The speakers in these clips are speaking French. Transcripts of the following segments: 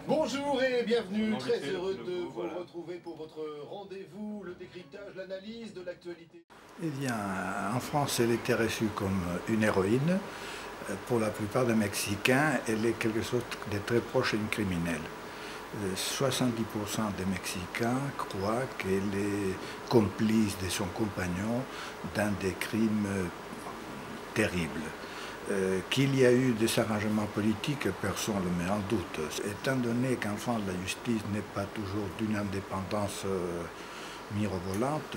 Bonjour et bienvenue, très heureux de vous retrouver pour votre rendez-vous, le décryptage, l'analyse de l'actualité. Eh bien, en France, elle était reçue comme une héroïne. Pour la plupart des Mexicains, elle est quelque chose de très proche d'une criminelle. 70% des Mexicains croient qu'elle est complice de son compagnon dans des crimes terribles. Qu'il y a eu des arrangements politiques, personne ne le met en doute. Étant donné qu'en France, la justice n'est pas toujours d'une indépendance mirobolante,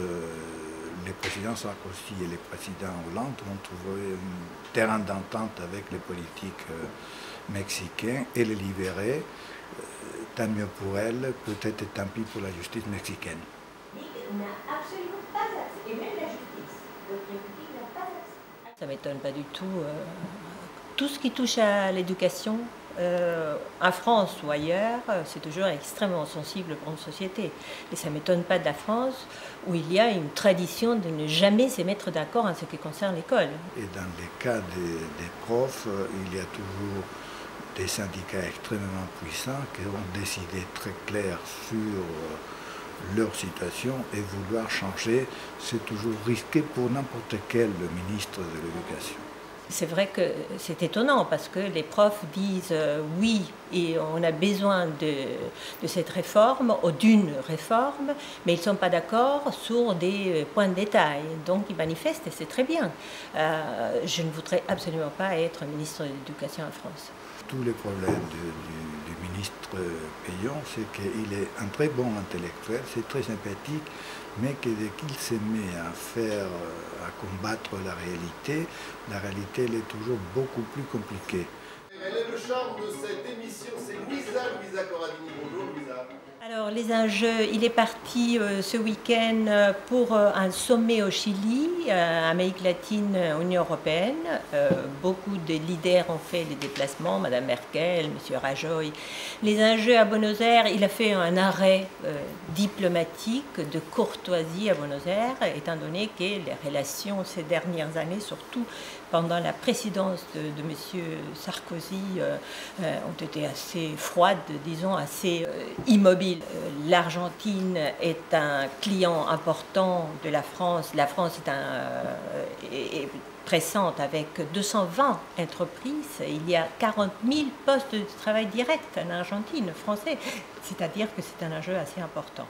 les présidents Sarkozy et les présidents Hollande ont trouvé un terrain d'entente avec les politiques mexicains et les libérer. Tant mieux pour elle, peut-être tant pis pour la justice mexicaine. Il n'a absolument pas accepté, et même la justice. L'exécutif n'a pas accepté. Ça ne m'étonne pas du tout. Tout ce qui touche à l'éducation, en France ou ailleurs, c'est toujours extrêmement sensible pour une société. Et ça ne m'étonne pas de la France, où il y a une tradition de ne jamais se mettre d'accord en ce qui concerne l'école. Et dans les cas des profs, il y a toujours des syndicats extrêmement puissants qui ont décidé très clair sur leur situation, et vouloir changer, c'est toujours risqué pour n'importe quel ministre de l'Éducation. C'est vrai que c'est étonnant parce que les profs disent oui, et on a besoin de cette réforme ou d'une réforme, mais ils ne sont pas d'accord sur des points de détail. Donc ils manifestent et c'est très bien. Je ne voudrais absolument pas être ministre de l'Éducation en France. Tous les problèmes du ministre Payon, c'est qu'il est un très bon intellectuel, c'est très sympathique, mais que dès qu'il se met à combattre la réalité elle est toujours beaucoup plus compliquée. Elle est le charme de cette émission, c'est Louisa Corradini. Bonjour Louisa. Alors les enjeux, il est parti ce week-end pour un sommet au Chili, Amérique latine, Union européenne. Beaucoup de leaders ont fait des déplacements, Madame Merkel, Monsieur Rajoy. Les enjeux à Buenos Aires, il a fait un arrêt diplomatique de courtoisie à Buenos Aires, étant donné que les relations ces dernières années, surtout pendant la présidence de Monsieur Sarkozy, ont été assez froides, disons, assez immobiles. L'Argentine est un client important de la France. La France est présente avec 220 entreprises. Il y a 40 000 postes de travail direct en Argentine français. C'est-à-dire que c'est un enjeu assez important.